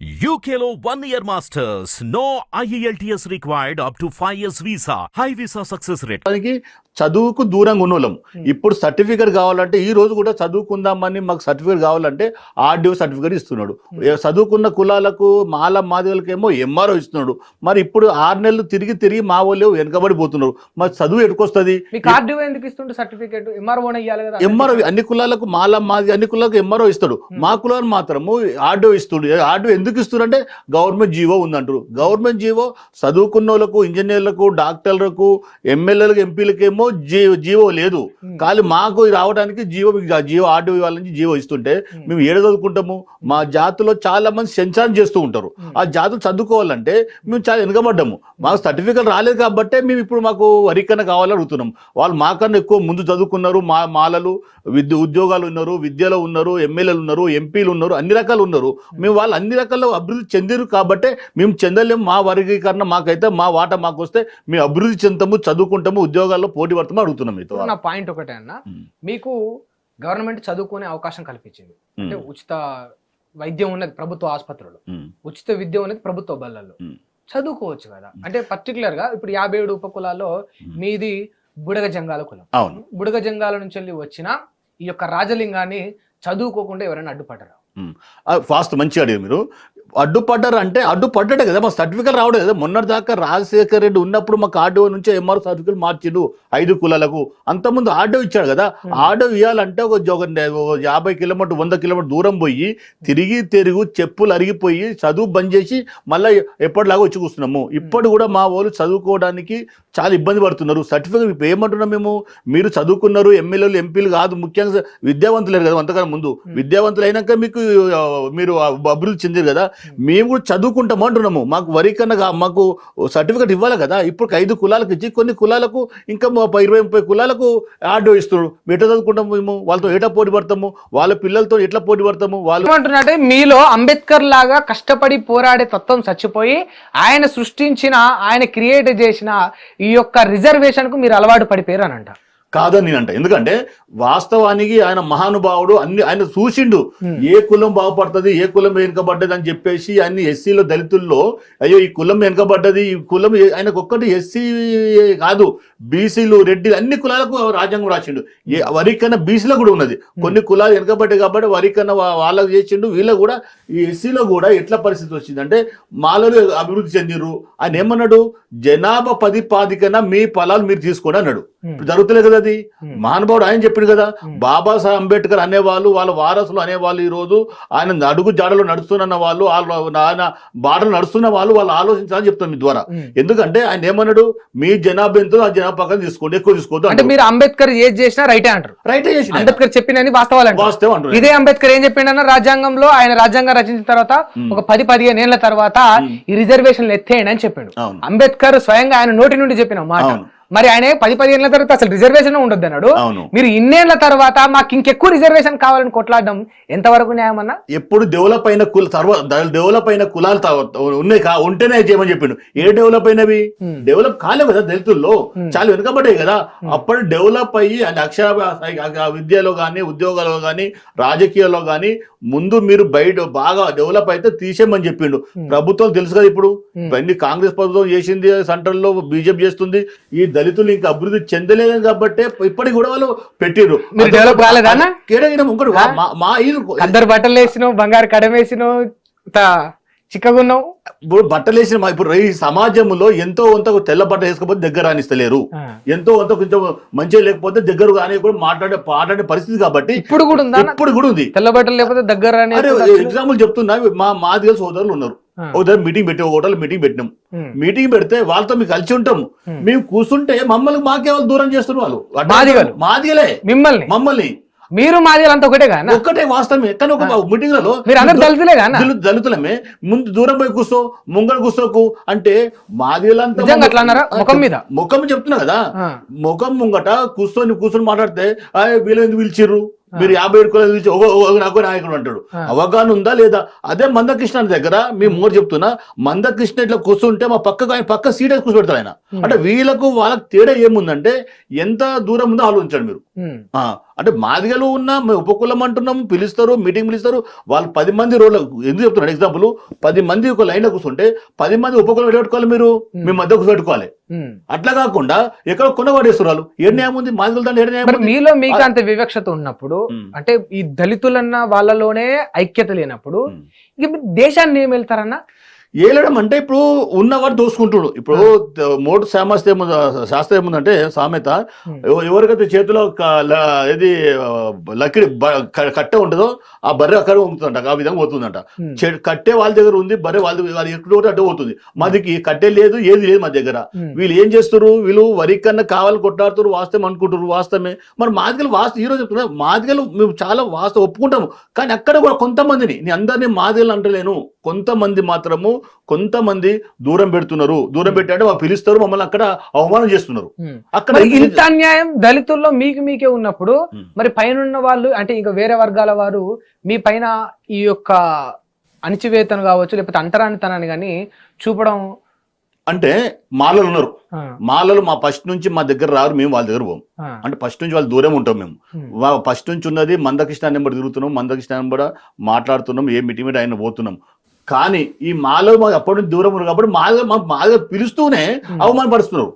UKLO 1 year masters. No IELTS required up to 5 years visa. High visa success rate. చదువుకు దూరంగా ఉన్నోళ్ళం. ఇప్పుడు certificate కావాలంటే ఈ రోజు కూడా చదువుకుందామని మాకు సర్టిఫికేట్ కావాలంటే ఆర్డీఓ సర్టిఫికేట్ ఇస్తున్నాడు. చదువుకున్న కులాలకు మాల మాదిగలకేమో ఎంఆర్ఓ ఇస్తున్నాడు. మరి ఇప్పుడు 6 నెలలు తిరిగి మా వాళ్ళు వెనకబడిపోతున్నారు. మరి చదువు ఎటుకొస్తుంది? ఎంఆర్ఓ అన్ని కులాలకు మాల మాది అన్ని కులాలకు ఎంఆర్ఓ ఇస్తాడు. మా కులాన్ని మాత్రము ఆర్డీఓ ఇస్తాడు. ఆర్డీఓ ఎందుకు ఇస్తున్నారు అంటే గవర్నమెంట్ జీవో ఉందంటారు. గవర్నమెంట్ జీవో చదువుకున్న వాళ్ళకు ఇంజనీర్లకు డాక్టర్లకు ఎమ్మెల్యేలకు ఎంపీలకేమో జీవో లేదు. కానీ మాకు రావడానికి జీవో ఆర్డీఓ వాళ్ళ జీవో ఇస్తుంటే మేము ఏడ చదువుకుంటాము? మా జాతిలో చాలా మంది సెన్సార్ చేస్తూ ఉంటారు. ఆ జాతులు చదువుకోవాలంటే మేము చాలా వెనుకబడ్డాము. మాకు సర్టిఫికేట్ రాలేదు కాబట్టి మేము ఇప్పుడు మాకు వరికన్నా కావాలని అడుగుతున్నాం. వాళ్ళు మాకన్నా ఎక్కువ ముందు చదువుకున్నారు. మాలలు ఉద్యోగాలు ఉన్నారు, విద్యలో ఉన్నారు, ఎమ్మెల్యేలు ఉన్నారు, ఎంపీలు ఉన్నారు, అన్ని రకాలు ఉన్నారు. మేము వాళ్ళు అన్ని రకాల అభివృద్ధి చెందిరు కాబట్టి మేము చెందలేము. మా వర్గీకరణ మాకైతే మా వాటా మాకు వస్తే మేము అభివృద్ధి చెందుతాము, చదువుకుంటాము, ఉద్యోగాల్లో పోటీ పడతాము అడుగుతున్నాం. మీతో నా పాయింట్ ఒకటే అన్న, మీకు గవర్నమెంట్ చదువుకునే అవకాశం కల్పించింది. అంటే ఉచిత వైద్యం ఉన్నది ప్రభుత్వ ఆసుపత్రులు, ఉచిత విద్య ఉన్నది ప్రభుత్వ బళ్ళల్లో. చదువుకోవచ్చు కదా. అంటే పర్టికులర్ గా ఇప్పుడు 57 ఉపకులాల్లో మీది బుడగ జంగాల కులం. బుడగ జంగాల నుంచి వెళ్ళి వచ్చిన ఈ యొక్క రాజలింగాన్ని చదువుకోకుండా ఎవరైనా అడ్డుపడ్డారు? ఫాస్ట్ మంచిగా అడిగారు మీరు. అడ్డుపడ్డారు అంటే అడ్డుపడ్డాడే కదా, మా సర్టిఫికేట్ రావడం కదా. మొన్నటి దాకా రాజశేఖర్ రెడ్డి ఉన్నప్పుడు మాకు ఆర్డీఓ నుంచి ఎంఆర్ఓ సర్టిఫికేట్ మార్చిండు 5 కులాలకు. అంతకుముందు ఆర్డీఓ ఇచ్చాడు కదా. ఆర్డీఓ ఇవ్వాలంటే ఒక 50 కిలోమీటర్ 100 కిలోమీటర్ దూరం పోయి తిరిగి చెప్పులు అరిగిపోయి చదువు బంద్ చేసి మళ్ళీ ఎప్పటిలాగా వచ్చి కూర్చున్నాము. ఇప్పుడు కూడా మా వాళ్ళు చదువుకోవడానికి చాలా ఇబ్బంది పడుతున్నారు. సర్టిఫికేట్ ఇప్పుడు ఏమంటున్నాం మేము, మీరు చదువుకున్నారు, ఎమ్మెల్యేలు ఎంపీలు కాదు, ముఖ్యంగా విద్యావంతులు కదా. అంతకన్నా ముందు విద్యావంతులు అయినాక మీరు అభివృద్ధి చెందారు కదా. మేము కూడా చదువుకుంటాము అంటున్నాము. మాకు వరికన్నా మాకు సర్టిఫికేట్ ఇవ్వాలి కదా. ఇప్పుడు 5 కులాలకు ఇచ్చి కొన్ని కులాలకు ఇంకా 20-30 కులాలకు ఆర్డీఓ ఇస్తున్నాడు. ఎట్లా చదువుకుంటాము మేము? వాళ్ళతో ఎట్లా పోటీ పడతాము? వాళ్ళ పిల్లలతో ఎట్లా పోటీ పడతాము? వాళ్ళు ఏమంటున్నట్టే మీలో అంబేద్కర్ లాగా కష్టపడి పోరాడే తత్వం చచ్చిపోయి ఆయన సృష్టించిన, ఆయన క్రియేట్ చేసిన ఈ యొక్క రిజర్వేషన్ కు మీరు అలవాటు పడిపోయారు అని అంట. కాదని నేనంట. ఎందుకంటే వాస్తవానికి ఆయన మహానుభావుడు. ఆయన చూసిండు ఏ కులం బాగుపడుతుంది, ఏ కులం వెనుకబడ్డది అని చెప్పేసి అన్ని ఎస్సీలో దళితుల్లో అయ్యో ఈ కులం వెనుకబడ్డది, ఈ కులం ఆయనకు ఒక్కటి ఎస్సీ కాదు, బీసీలు రెడ్డిలు అన్ని కులాలకు రాజ్యాంగం రాసిండు. వరికన్నా బీసీలో కూడా ఉన్నది. కొన్ని కులాలు వెనుకబడ్డాయి కాబట్టి వరికన్నా వాళ్ళకు చేసిండు. వీళ్ళకు కూడా ఈ ఎస్సీలో కూడా ఎట్లా పరిస్థితి వచ్చింది అంటే మాలలు అభివృద్ధి చెందిరు. ఆయన ఏమన్నాడు, జనాభా ప్రాతిపదికన మీ పొలాలు మీరు తీసుకోండి అన్నాడు. ఇప్పుడు జరుగుతలేదు కదా అది. మహానుభావుడు ఆయన చెప్పిండు కదా. బాబాసాహెబ్ అంబేద్కర్ అనేవాళ్ళు, వాళ్ళ వారసులు అనేవాళ్ళు ఈ రోజు ఆయన అడుగు జాడలో నడుస్తున్న వాళ్ళు, ఆయన బాటలు నడుస్తున్న వాళ్ళు ఆలోచించాలని చెప్తాం మీ ద్వారా. ఎందుకంటే ఆయన ఏమన్నాడు, మీ జనాభా ఎంతో ఆ జనాభా పక్కన తీసుకోండి, ఎక్కువ తీసుకోవద్దు. అంటే మీరు అంబేద్కర్ ఏది చేసినా రైటే అంటారు. రైటే చేసి అంబేద్కర్ చెప్పినని వాస్తవం. ఇదే అంబేద్కర్ ఏం చెప్పిండన్న రాజ్యాంగంలో, ఆయన రాజ్యాంగం రచించిన తర్వాత ఒక 10-15 ఏళ్ల తర్వాత ఈ రిజర్వేషన్లు ఎత్తేయండి అని చెప్పాడు. అంబేద్కర్ స్వయంగా ఆయన నోటి నుండి చెప్పిన మాట. మరి ఆయన 10-15 ఏళ్ల తర్వాత అసలు రిజర్వేషన్ ఉండొద్దు అన్నాడు. మీరు ఇన్నేళ్ల తర్వాత మాకు ఇంకెక్కువ రిజర్వేషన్ కావాలని కొట్లాడడం ఎంతవరకు న్యాయం అన్నా? ఎప్పుడు డెవలప్ అయిన కులాలు ఉన్నాయి ఉంటేనే చేయమని చెప్పిండు. ఏ డెవలప్ అయినవి? డెవలప్ కాలేవు కదా. దళితుల్లో చాలా వెనుకబడ్డాయి కదా. అప్పుడు డెవలప్ అయ్యి అక్షర విద్యలో కానీ, ఉద్యోగాల్లో కానీ, రాజకీయాల్లో కానీ ముందు మీరు బయట బాగా డెవలప్ అయితే తీసేయమని చెప్పిండు. ప్రభుత్వం తెలుసు కదా. ఇప్పుడు కాంగ్రెస్ ప్రభుత్వం చేసింది, సెంట్రల్ లో బీజేపీ చేస్తుంది. ఈ దళితులు ఇంకా అభివృద్ధి చెందలేదు కాబట్టి ఇప్పటికి కూడా వాళ్ళు పెట్టిరు. డెవలప్ కాలేదన్నా? అందరు బట్టలు వేసినావు, బంగారు కడం వేసినావు, చిక్కగున్నావు. ఇప్పుడు బట్టలు వేసిన ఇప్పుడు ఈ సమాజంలో ఎంతో కొంత తెల్ల బట్ట వేసుకోకపోతే దగ్గర రానిస్తలేరు. ఎంతో కొంత కొంచెం మంచిగా లేకపోతే దగ్గర కానీ కూడా మాట్లాడే పరిస్థితి కాబట్టి ఇప్పుడు కూడా ఉంది. తెల్ల బట్టలు లేకపోతే దగ్గర ఎగ్జాంపుల్ చెప్తున్నా. మాదిగల సోదరులు ఉన్నారు. ఒకసారి మీటింగ్ పెట్టి, ఒక హోటల్ మీటింగ్ పెట్టినాం. మీటింగ్ పెడితే వాళ్ళతో మీకు కలిసి ఉంటాం. మేము కూర్చుంటే మమ్మల్ని మాకే వాళ్ళు దూరం చేస్తున్నారు. వాళ్ళు మాదిగలే మమ్మల్ని మీరు మాదిగలంతా ఒకటే కదా? ఒక్కటే వాస్తవమే. కానీ ఒక మీటింగ్ లలో దళితులమే ముందు దూరం పోయి కూర్చో, ముంగడు కూర్చోకు అంటే మాదిగలంతా ముఖం చెప్తున్నా కదా. ముఖం ముంగట కూర్చొని మాట్లాడితే వీళ్ళు ఎందుకు పిలిచిర్రు, మీరు 57 కులాలు పిలిచి నాకు నాయకుడు అంటాడు. అవగాహన ఉందా లేదా? అదే మందకృష్ణ దగ్గర మీ మూడు చెప్తున్నా, మందకృష్ణ ఇట్లా కూర్చుంటే మా పక్క సీట్ కూర్చోబెడతాడు ఆయన. అంటే వీళ్ళకు వాళ్ళకి తేడా ఏముందంటే ఎంత దూరం ఉందో ఆలోచించండి మీరు. అంటే మాదిగలు ఉన్న మేము ఉపకులం అంటున్నాము, పిలుస్తారు, మీటింగ్ పిలుస్తారు, వాళ్ళు 10 మంది రోడ్ల ఎందుకు చెప్తున్నాడు ఎగ్జాంపుల్, 10 మంది ఒక లైన్లో కూర్చుంటే 10 మంది ఉపకులం పెట్టుకోవాలి, మీరు మీ మధ్య పెట్టుకోవాలి. అట్లా కాకుండా ఎక్కడ కొనబడేస్తున్నారు. ఏడు న్యాయం ఉంది మాదిగల దాంట్లో, ఏడు న్యాయం ఉంది. మీలో మీకు అంత వివక్షత ఉన్నప్పుడు, అంటే ఈ దళితులన్న వాళ్ళలోనే ఐక్యత లేనప్పుడు ఇక మీరు దేశాన్ని ఏం వెళ్తారన్నా? ఏలడం అంటే ఇప్పుడు ఉన్నవాడు దోసుకుంటుడు. ఇప్పుడు మోటు శాస్త్రం ఏముందంటే సామెత, ఎవరికైతే చేతిలో ఏది లకిడి కట్టె ఉంటుందో ఆ బర్రె అక్కడ ఉంటుందంట, ఆ విధంగా పోతుందంట. కట్టె వాళ్ళ దగ్గర ఉంది, బర్రె వాళ్ళ ఎక్కడ అడ్డు పోతుంది. మాదికి కట్టె లేదు, ఏది లేదు మా దగ్గర. వీళ్ళు ఏం చేస్తారు, వీళ్ళు వరి కన్నా కావాలి కొట్లాడుతారు, వాస్తవం అనుకుంటారు. వాస్తవమే, మరి మాదిగలు వాస్తవం ఈరోజు చెప్తున్నా, మాదిగలు మేము చాలా వాస్తవం ఒప్పుకుంటాము. కానీ అక్కడ కూడా కొంతమందిని, నేను అందరినీ మాదిగలు అంటలేను, కొంతమంది మాత్రము కొంతమంది దూరం పెడుతున్నారు. దూరం పెట్టాఅంటే వాళ్ళు పిలుస్తారు, మమ్మల్ని అక్కడ అవమానం చేస్తున్నారు. అక్కడ ఇంత అన్యాయం దళితుల్లో మీకే ఉన్నప్పుడు మరి పైన వాళ్ళు అంటే ఇంకా వేరే వర్గాల వారు మీ పైన ఈ యొక్క అణిచివేతను కావచ్చు, లేకపోతే అంటరానితనాన్ని కానీ చూపడం అంటే మాలలు ఉన్నారు. మాలలు మా ఫస్ట్ నుంచి మా దగ్గర రారు, మేము వాళ్ళ దగ్గర పోం. అంటే ఫస్ట్ నుంచి వాళ్ళు దూరం ఉంటాం. మేము ఫస్ట్ నుంచి ఉన్నది మందకృష్ణ నెంబర్ తిరుగుతున్నాం, మందకృష్ణ నెంబర్ మాట్లాడుతున్నాం, ఏ మీటింగ్ ఆయన పోతున్నాం. కానీ ఈ మాలో మాకు అప్పటి నుంచి దూరం ఉన్నారు కాబట్టి మాదిగా పిలుస్తూనే అవమానపరుస్తున్నారు,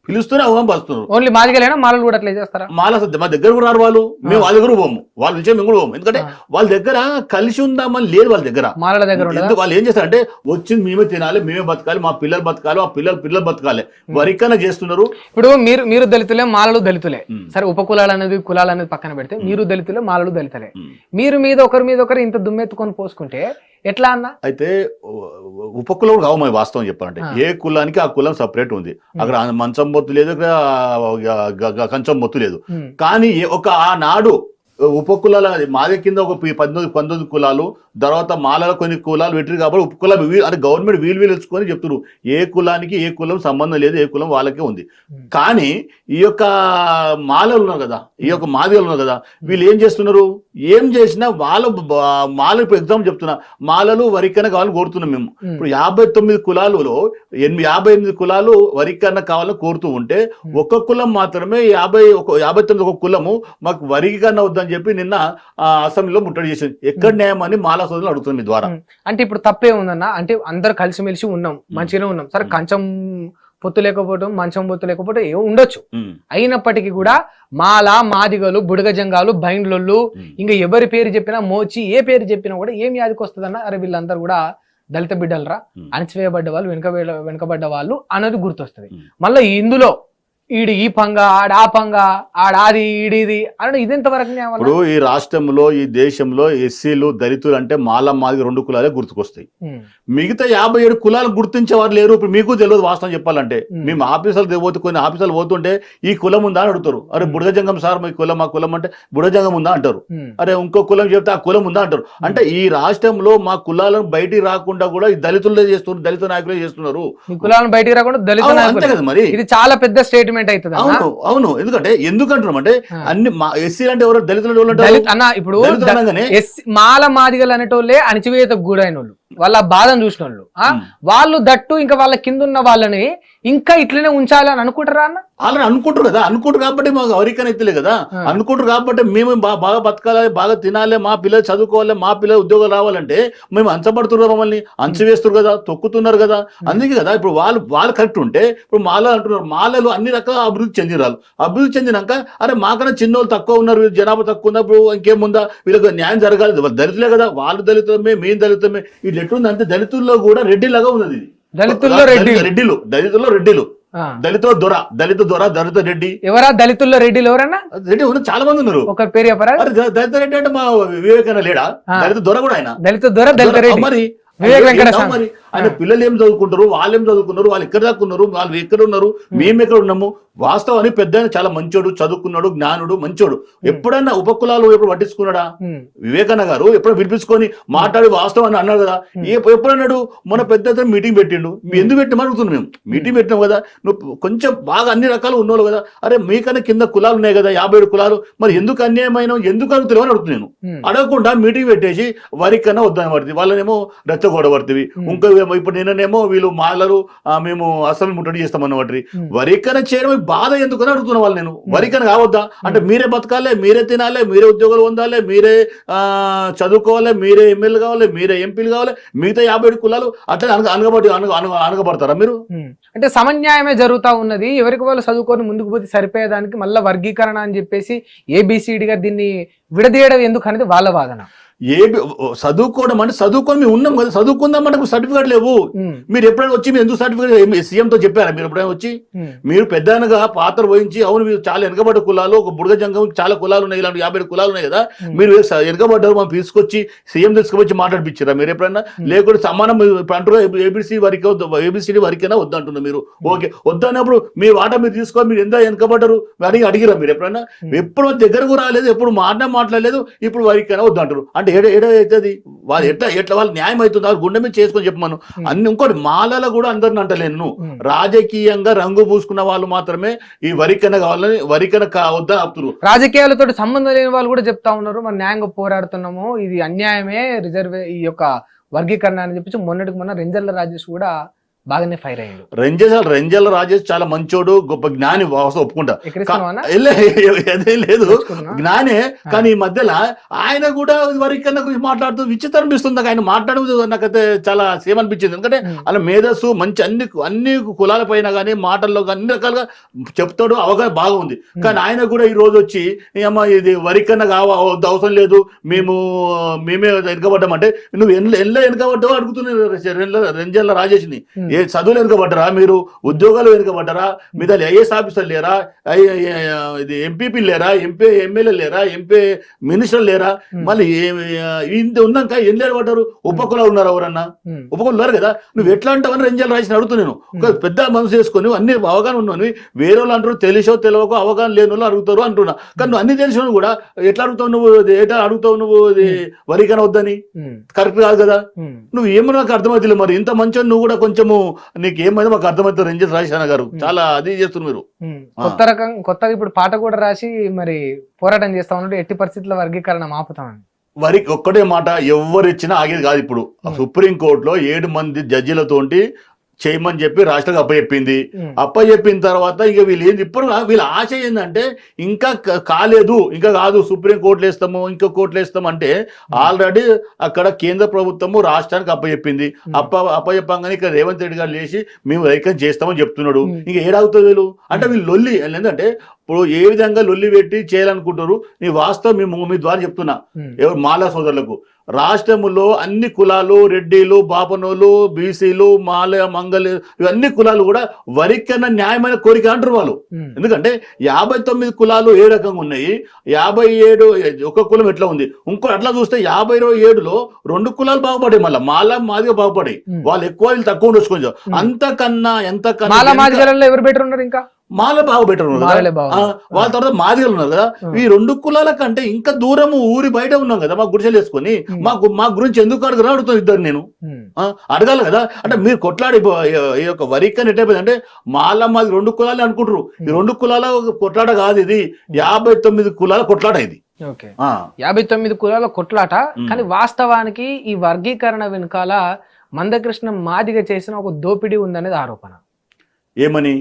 పిలుస్తూనే అవమానపరుస్తున్నారు. ఓన్లీ మాదిగలేనా, మాలలు కూడా అట్లా చేస్తారా? మాల మా దగ్గర కూడా రారు వాళ్ళు, మేము వాళ్ళ దగ్గర పోము, వాళ్ళ నుంచి మేము కూడా పోము. ఎందుకంటే వాళ్ళ దగ్గర కలిసి ఉందామని లేదు వాళ్ళ దగ్గర. మాలల దగ్గర వాళ్ళు ఏం చేస్తారంటే వచ్చింది మేమే తినాలి, మేమే బతకాలి, మా పిల్లలు బతకాలి, మా పిల్లలు బతకాలి, వరికన్నా చేస్తున్నారు. ఇప్పుడు మీరు దళితులే, మాలలు దళితులే, సరే ఉపకులాలు అనేది కులాలు అనేది పక్కన పెడితే మీరు దళితులే, మాలలు దళితులే. మీరు మీద ఒకరు ఇంత దుమ్మెత్తుకొని పోసుకుంటే ఎట్లా అన్న? అయితే ఉపకులం కావు వాస్తవం చెప్పాలంటే, ఏ కులానికి ఆ కులం సపరేట్ ఉంది. అక్కడ మంచం బొత్తు లేదు, ఇక్కడ కంచం బొత్తు లేదు. కానీ ఒక ఆనాడు ఉపకులాల మాది కింద ఒక 19 కులాలు, తర్వాత మాలలో కొన్ని కులాలు పెట్టారు కాబట్టి ఉపకులం అంటే గవర్నమెంట్ వీలు ఇచ్చుకొని చెప్తున్నారు, ఏ కులానికి ఏ కులం సంబంధం లేదు, ఏ కులం వాళ్ళకే ఉంది. కానీ ఈ యొక్క మాలలు ఉన్నారు కదా, ఈ యొక్క మాదిగలు ఉన్నారు కదా, వీళ్ళు ఏం చేస్తున్నారు, ఏం చేసినా మాల ఇప్పుడు ఎగ్జాంపుల్ చెప్తున్నా, మాలలు వరికన్న కావాలని కోరుతున్నాం మేము. ఇప్పుడు 59 కులాలలో 58 కులాలు వరికన్న కావాలని కోరుతూ ఉంటే ఒక్క కులం మాత్రమే 59 ఒక కులము మాకు వరికన్న వద్దని చెప్పి నిన్న అసెంబ్లీలో ముట్టడి చేసింది. ఎక్కడ న్యాయం అని మాలా సోదరులు అడుగుతుంది మీ ద్వారా. అంటే ఇప్పుడు తప్పే ఉందన్న, అంటే అందరు కలిసిమెలిసి ఉన్నాం, మంచిగానే ఉన్నాం, సరే కంచం పొత్తు లేకపోవడం, మంచం పొత్తు లేకపోవడం ఏమో ఉండొచ్చు. అయినప్పటికీ కూడా మాల, మాదిగలు, బుడగజంగాలు, బైండ్లు, ఇంకా ఎవరి పేరు చెప్పినా, మోచి ఏ పేరు చెప్పినా కూడా ఏం యాదికి వస్తుందన్న, అరే వీళ్ళందరూ కూడా దళిత బిడ్డలరా, అణచివేయబడ్డ వాళ్ళు, వెనుకబడ్డ వాళ్ళు అన్నది గుర్తొస్తుంది. మళ్ళీ ఇందులో ఈడు ఈ పంగ, ఆడ ఆ పంగ, ఆడాది ఈడిది అని ఇదెంత వరకు? ఇప్పుడు ఈ రాష్ట్రంలో, ఈ దేశంలో ఎస్సీలు, దళితులు అంటే మాల మాదిగ 2 కులాలే గుర్తుకొస్తాయి. మిగతా 57 కులాలు గుర్తించేవారు లేరు. ఇప్పుడు మీకు తెలియదు వాస్తవం చెప్పాలంటే. మేము ఆఫీసులు పోతే కొన్ని ఆఫీసులు పోతుంటే ఈ కులం ఉందా అని అడుగుతారు. అరే బుడగజంగం సార్ మీ కులం, మా కులం అంటే బుడగజంగం ఉందా అంటారు. అరే ఇంకో కులం చెప్తే ఆ కులం ఉందా అంటారు. అంటే ఈ రాష్ట్రంలో మా కులాలను బయటికి రాకుండా కూడా ఈ దళితులే చేస్తున్నారు, దళిత నాయకులే చేస్తున్నారు. కులాలను బయటికి రాకుండా దళిత నాయకులే కదా. మరి ఇది చాలా పెద్ద స్టేట్మెంట్ అవుతుంది. అవును, ఎందుకంటున్నాం అంటే అన్ని ఎస్సీ అంటే ఎవరు, దళితులు అన్న. ఇప్పుడు మాల మాదిగలు అనేటోళ్ళే అణచివేతకు గురైన వాళ్ళు, వాళ్ళ బాధను చూసిన వాళ్ళు దట్టు ఇంకా వాళ్ళ కింద ఉన్న వాళ్ళని ఇంకా ఇట్లనే ఉంచాలి అని అనుకుంటారా అన్న? వాళ్ళని అనుకుంటారు కదా, అనుకుంటారు కాబట్టి మాకు ఎవరికైనా ఎత్తలే కదా, అనుకుంటారు కాబట్టి మేము బాగా బతకాలి, బాగా తినాలి, మా పిల్లలు చదువుకోవాలి, మా పిల్లలు ఉద్యోగాలు రావాలంటే మేము అంచబడుతున్నారు, మమ్మల్ని అంచవేస్తారు కదా, తొక్కుతున్నారు కదా. అందుకే కదా ఇప్పుడు వాళ్ళు కరెక్ట్ ఉంటే ఇప్పుడు మాలలు అంటున్నారు. మాలలు అన్ని రకాల అభివృద్ధి చెందిరాలు, అభివృద్ధి చెందినాక అరే మాకన్నా చిన్నోళ్ళు తక్కువ ఉన్నారు, జనాభా తక్కువ ఉన్నప్పుడు ఇంకేముందా, వీళ్ళకి న్యాయం జరగాలి, దళితులే కదా, వాళ్ళు దళితమే మేము దళితమే. ఇది ఎట్లుంది అంటే దళితుల్లో కూడా రెడ్డిలాగా ఉన్నది. దళితుల్లో రెడ్డిలు, దళిత దొర, దళిత రెడ్డి. ఎవరా దళితుల్లో రెడ్డిలు? ఎవరన్నా రెడ్డి చాలా మంది ఉన్నారు. ఒక పేరు చెప్పరా? దళిత రెడ్డి అంటే మా వివేకానంద లేడా? దళిత దొర కూడా ఆయన, దళిత దొర, దళిత రెడ్డి. మరి మరి ఆయన పిల్లలు ఏం చదువుకుంటారు, వాళ్ళు ఏం చదువుకున్నారు, వాళ్ళు ఎక్కడ దాకా ఉన్నారు, వాళ్ళు ఎక్కడ ఉన్నారు, మేము ఎక్కడ ఉన్నాము. వాస్తవాన్ని పెద్ద చాలా మంచోడు, చదువుకున్నాడు, జ్ఞానుడు, మంచోడు. ఎప్పుడన్నా ఉపకులాలు ఎప్పుడు పట్టించుకున్నాడా? వివేకానంద గారు ఎప్పుడు వినిపించుకొని మాట్లాడి వాస్తవాన్ని అన్నాడు కదా. ఎప్పుడన్నాడు? మన పెద్ద మీటింగ్ పెట్టిండు. ఎందుకు పెట్టిన అడుగుతున్నాం మేము. మీటింగ్ పెట్టినాం కదా, నువ్వు కొంచెం బాగా అన్ని రకాలు ఉన్నోళ్ళు కదా, అరే మీకన్నా కింద కులాలు ఉన్నాయి కదా, 57 కులాలు, మరి ఎందుకు అన్యాయమైన, ఎందుకు అడుగుతున్నావు అని అడుగుతున్నాను. అడగకుండా మీటింగ్ పెట్టేసి వరికన్నా వద్దని పడుతుంది, వాళ్ళనేమో రెచ్చగొడబడుతుంది, ఇంకో ఇప్పుడు నిన్ననేమో వీళ్ళు మాలలు మేము అసెంబ్లీ ముట్టడి చేస్తామన్నమాట. వరికన చేయడం బాధ ఎందుకని అడుగుతున్న వాళ్ళు నేను. వరికన కావద్దా అంటే మీరే బతకాలి, మీరే తినాలి, మీరే ఉద్యోగాలు పొందాలి, మీరే చదువుకోవాలి, మీరే ఎమ్మెల్యే కావాలి, మీరే ఎంపీలు కావాలి, మిగతా 57 కులాలు అట్లా అనగబడతారా మీరు? అంటే సమన్యాయమే జరుగుతా ఉన్నది. ఎవరికి వాళ్ళు చదువుకొని ముందుకు పోతే సరిపోయేదానికి మళ్ళీ వర్గీకరణ అని చెప్పేసి ఏబిసిడిగా దీన్ని విడదీయడం ఎందుకు అనేది వాళ్ళ వాదన. చదువుకోవడం అంటే చదువుకొని మేము ఉన్నాం కదా, చదువుకుందాం మనకు సర్టిఫికేట్ లేవు. మీరు ఎప్పుడైనా వచ్చి మీరు ఎందుకు సర్టిఫికేట్ సీఎం తో చెప్పారా? మీరు ఎప్పుడైనా వచ్చి మీరు పెద్దగా పాత్ర వహించి అవును మీరు చాలా వెనకబడ్డ కులాలు, ఒక బుడగ జంగం చాలా కులాలు ఉన్నాయి, ఇలాంటి 57 కులాలు ఉన్నాయి కదా, మీరు వెనకబడ్డారు మనం తీసుకొచ్చి సీఎం తీసుకొచ్చి మాట్లాడిపించారా మీరు ఎప్పుడైనా? లేకుంటే సమానం అంటారు ఏబిసిడి వరకైనా వద్దంటున్నారు మీరు. ఓకే వద్దన్నప్పుడు మీ వాటా మీరు తీసుకోవాలి, మీరు ఎంత వెనకబడ్డారు అని అడిగిరా మీరు ఎప్పుడైనా? ఎప్పుడు దగ్గరకు రాలేదు, ఎప్పుడు మాట్లాడలేదు, ఇప్పుడు వరకైనా వద్దంటారు అంటే ఏడవుతుంది వాళ్ళు ఎట్లా వాళ్ళు న్యాయం అవుతుంది? వాళ్ళు గుండె మీద చేసుకొని చెప్పమను అన్ని. ఇంకోటి మాలల కూడా అందరిని అంటలేను, రాజకీయంగా రంగు పూసుకున్న వాళ్ళు మాత్రమే ఈ వరికన కావాలని వరికన కావద్దని ఆపుతున్నారు. రాజకీయాలతో సంబంధం లేని వాళ్ళు కూడా చెప్తా ఉన్నారు మనం న్యాయంగా పోరాడుతున్నాము, ఇది అన్యాయమే ఈ యొక్క వర్గీకరణ అని చెప్పి మొన్నటికి మొన్న రెంజర్ల రాజేష్ కూడా బాగానే ఫైర్ అయ్యాడు. రెంజల రాజేష్ చాలా మంచోడు, గొప్ప జ్ఞాని, ఒప్పుకుంటా, లేదు జ్ఞానే. కానీ ఈ మధ్యలో ఆయన కూడా వరికన్న గురించి మాట్లాడుతూ విచిత్రం అనిపిస్తుంది. ఆయన మాట్లాడదు నాకైతే చాలా సేమ్ అనిపించింది. ఎందుకంటే అలా మేధస్సు మంచి అన్ని కులాల పైన కానీ మాటల్లో అన్ని రకాలుగా చెప్తాడు, అవగాహన బాగుంది. కానీ ఆయన కూడా ఈ రోజు వచ్చి అమ్మ ఇది వరికన్న అవసరం లేదు, మేమే వెనుకబడ్డామంటే నువ్వు ఎల్ల వెనుకబడ్డావు అడుగుతున్నావు రెంజల రాజేష్ని. చదువులు వెనుకబడ్డరా మీరు? ఉద్యోగాలు వెనుకబడ్డరా? మీ దాని ఐఏఎస్ ఆఫీసర్ లేరా? ఇది ఎంపీపీ లేరా? ఎమ్మెల్యే లేరా? మినిస్టర్ లేరా? మళ్ళీ ఇంత ఉన్నాక ఏం లేరు? ఉపకులాలు ఉన్నారు ఎవరన్నా? ఉపకులు ఉన్నారు కదా. నువ్వు ఎట్లా అంటావని రెంజల రాజేష్ అడుగుతున్నాను. ఒక పెద్ద మనసు చేసుకొని అన్ని అవగాహన ఉన్నాను. వేరే వాళ్ళు అంటారు తెలిసో తెలియకో అవగాహన లేని వాళ్ళు అడుగుతారు అంటున్నా. కానీ నువ్వు అన్ని తెలిసిన కూడా ఎట్లా అడుగుతావు? నువ్వు వరికన వద్దని కరెక్ట్ కాదు కదా. నువ్వు ఏమో నాకు అర్థమవుతుంది. మరి ఇంత మంచి నువ్వు కూడా కొంచెము నీకు ఏమైనా మాకు అర్థమవుతుంది. రెంజల్ రాజేష్ గారు చాలా అది చేస్తున్నారు మీరు. కొత్తగా ఇప్పుడు పాట కూడా రాసి మరి పోరాటం చేస్తా ఉన్నట్టు ఎట్టి పరిస్థితుల్లో వర్గీకరణ ఆపుతామని. ఒక్కటే మాట, ఎవరిచ్చినా ఆగేది కాదు. ఇప్పుడు సుప్రీంకోర్టులో 7 మంది జడ్జిలతోటి చేయమని చెప్పి రాష్ట్రానికి అప్పచెప్పిన తర్వాత ఇక వీళ్ళు ఏంది ఇప్పుడు వీళ్ళ ఆశ ఏంటంటే ఇంకా కాలేదు, ఇంకా కాదు సుప్రీంకోర్టులు వేస్తాము, ఇంకా కోర్టులు వేస్తాము అంటే ఆల్రెడీ అక్కడ కేంద్ర ప్రభుత్వము రాష్ట్రానికి అప్పచెప్పింది. అప్పచెప్పంగానే ఇక్కడ రేవంత్ రెడ్డి గారు లేచి మేము రైకం చేస్తామని చెప్తున్నాడు. ఇంకా ఏడాగుతుంది వీళ్ళు అంటే వీళ్ళు లొల్లి ఏంటంటే ఇప్పుడు ఏ విధంగా లొల్లి పెట్టి చేయాలనుకుంటారు. నీ వాస్తవం మీ ద్వారా చెప్తున్నా ఎవరు మాలా సోదరులకు, రాష్ట్రములో అన్ని కులాలు, రెడ్డిలు, బాపనోలు, బీసీలు, మాల, మంగళ ఇవన్నీ కులాలు కూడా వరికన్నా న్యాయమైన కోరిక అంటారు వాళ్ళు. ఎందుకంటే 59 కులాలు ఏ రకంగా ఉన్నాయి, 57 ఒక కులం ఎట్లా ఉంది, ఇంకో అట్లా చూస్తే 57లో 2 కులాలు బాగుపడాయి. మళ్ళీ మాల మాదిగా బాగుపడాయి. వాళ్ళు ఎక్కువ వీళ్ళు తక్కువ ఉండొచ్చు. ఎంతకన్నా ఎవరు బెటర్ ఉన్నారు? ఇంకా మాల బాగా బెటర్ ఉన్నారు, వాళ్ళ తర్వాత మాదిగలు ఉన్నారు కదా. ఈ 2 కులాల కంటే ఇంకా దూరము ఊరి బయట ఉన్నాం కదా, మాకు గుడిసెలు వేసుకొని మా గురించి ఎందుకు అడగరా అడుగుతాను ఇద్దరు. నేను అడగాలి కదా. అంటే మీరు కొట్లాడి ఈ యొక్క వరికని ఎట్టయిపోయింది అంటే మాల మాది 2 కులాలు అనుకుంటారు. ఈ 2 కులాల కొట్లాట కాదు, ఇది 59 కులాల కొట్లాట. ఇది 59 కులాల కొట్లాట. కానీ వాస్తవానికి ఈ వర్గీకరణ వెనుకాల మందకృష్ణ మాదిగ చేసిన ఒక దోపిడీ ఉందనేది ఆరోపణ. ఏమని?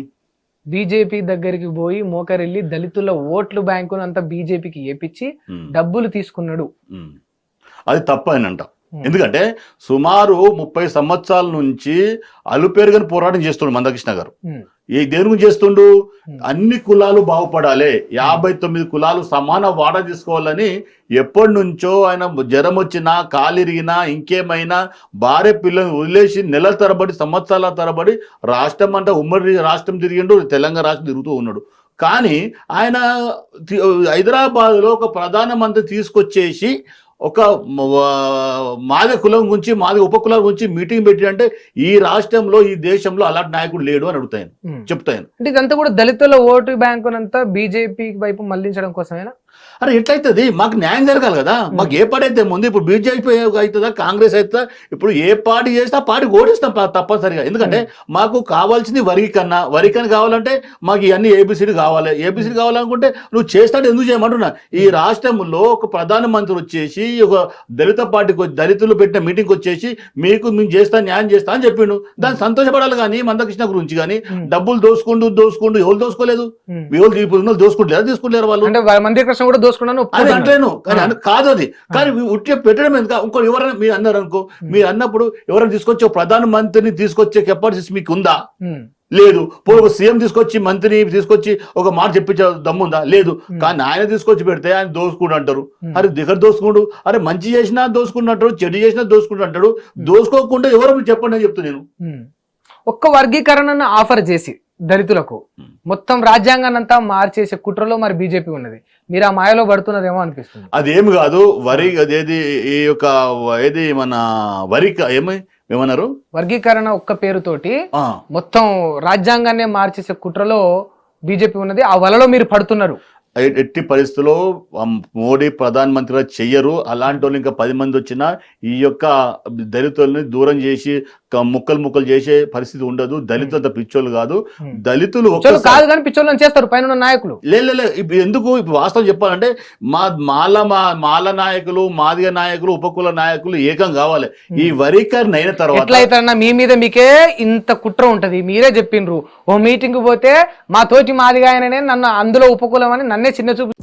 బీజేపీ దగ్గరికి పోయి మోకరెళ్ళి దళితుల ఓట్లు బ్యాంకును అంతా బీజేపీకి ఏపించి డబ్బులు తీసుకున్నాడు. అది తప్పనంట. ఎందుకంటే సుమారు 30 సంవత్సరాల నుంచి అలుపెరుగని పోరాటం చేస్తుండు మందకృష్ణ గారు. దేని గురించి చేస్తుండు? అన్ని కులాలు బాగుపడాలి, 59 కులాలు సమాన వాటా తీసుకోవాలని ఎప్పటి నుంచో ఆయన జ్వరం వచ్చినా, కాలిరిగినా, ఇంకేమైనా భార్య పిల్లల్ని వదిలేసి నెలల తరబడి, సంవత్సరాల తరబడి రాష్ట్రం అంటే ఉమ్మడి రాష్ట్రం తిరిగిండు, తెలంగాణ రాష్ట్రం తిరుగుతూ ఉన్నాడు. కానీ ఆయన హైదరాబాద్లో ఒక ప్రధానమంత్రి తీసుకొచ్చేసి ఒక మాది కులం గురించి, మాది ఉపకులం గురించి మీటింగ్ పెట్టి అంటే ఈ రాష్ట్రంలో, ఈ దేశంలో అలాంటి నాయకుడు లేడు అని చెప్తాను. అంటే ఇదంతా కూడా దళితుల ఓటు బ్యాంకునంతా బీజేపీ వైపు మళ్లించడం కోసమేనా? అరే ఎట్లయితుంది? మాకు న్యాయం జరగాలి కదా. మాకు ఏ పార్టీ అయితే ముందు ఇప్పుడు బీజేపీ అవుతుందా కాంగ్రెస్ అవుతుందా, ఇప్పుడు ఏ పార్టీ చేస్తే ఆ పార్టీ ఓడిస్తాం తప్పనిసరిగా. ఎందుకంటే మాకు కావాల్సింది వరికన్నా కావాలంటే మాకు ఇవన్నీ ఏబిసిడి కావాలనుకుంటే నువ్వు చేస్తాడు ఎందుకు చేయమంటున్నా. ఈ రాష్ట్రంలో ఒక ప్రధానమంత్రి వచ్చేసి ఒక దళిత పార్టీకి దళితులు పెట్టిన మీటింగ్కి వచ్చేసి మేము న్యాయం చేస్తా అని చెప్పిండు. దాన్ని సంతోషపడాలి. కానీ మందకృష్ణ గురించి కానీ డబ్బులు దోసుకుంటూ ఎవరు దోసుకోలేదు, ఎవరు దోసుకుంటారు తీసుకుంటారు వాళ్ళు అంటే మందకృష్ణ కూడా దోసుకున్నాను అది అంటలేను. కానీ కాదు అది. కానీ ఉట్టి పెట్టడం ఎందుకు? ఇంకో ఎవరైనా మీరు అన్నారు అనుకో, మీరు అన్నప్పుడు ఎవరైనా తీసుకొచ్చి ప్రధాన మంత్రిని తీసుకొచ్చే కెపాసిటీ మీకు ఉందా? లేదు. ఒక సీఎం మంత్రిని తీసుకొచ్చి ఒక మాట చెప్పించే దమ్ముందా? లేదు. కానీ ఆయన తీసుకొచ్చి పెడితే ఆయన దోసుకుంటూ అంటారు. అరే దగ్గర దోసుకుంటూ, అరే మంచి చేసినా దోసుకుంటూ అంటాడు, చెడు చేసినా దోసుకుంటూ అంటాడు. దోసుకోకుండా ఎవరు చెప్పండి అని చెప్తాను నేను. ఒక్క వర్గీకరణను ఆఫర్ చేసి దళితులకు మొత్తం రాజ్యాంగాన్ని అంతా మార్చేసే కుట్రలో మరి బీజేపీ ఉన్నది. మీరు ఆ మాయలో పడుతున్నదేమో అనిపిస్తుంది. అదేమి కాదు. అదేది ఈ యొక్క ఏది మన ఏమన్నారు వర్గీకరణ ఒక్క పేరుతోటి మొత్తం రాజ్యాంగాన్ని మార్చేసే కుట్రలో బీజేపీ ఉన్నది. ఆ వలలో మీరు పడుతున్నారు. ఎట్టి పరిస్థితుల్లో మోడీ ప్రధానమంత్రిగా చెయ్యరు. అలాంటి వాళ్ళు ఇంకా 10 మంది వచ్చినా ఈ యొక్క దళితుల్ని దూరం చేసి ముక్కలు చేసే పరిస్థితి ఉండదు. దళితులు పిచ్చోళ్ళు కాదు. దళితులు కాదు కానీ పిచ్చోళ్ళని చేస్తారు పైన నాయకులు. లేదు. ఎందుకు ఇప్పుడు వాస్తవం చెప్పాలంటే మాల నాయకులు, మాదిగ నాయకులు, ఉపకుల నాయకులు ఏకం కావాలి. ఈ వరీకరణ అయిన తర్వాత ఎట్లయితే మీ మీద మీకే ఇంత కుట్ర ఉంటది. మీరే చెప్పిండ్రు ఓ మీటింగ్ పోతే మా తోటి మాదిగ ఆయననే నన్ను అందులో ఉపకులం అని నన్నే చిన్న చూపు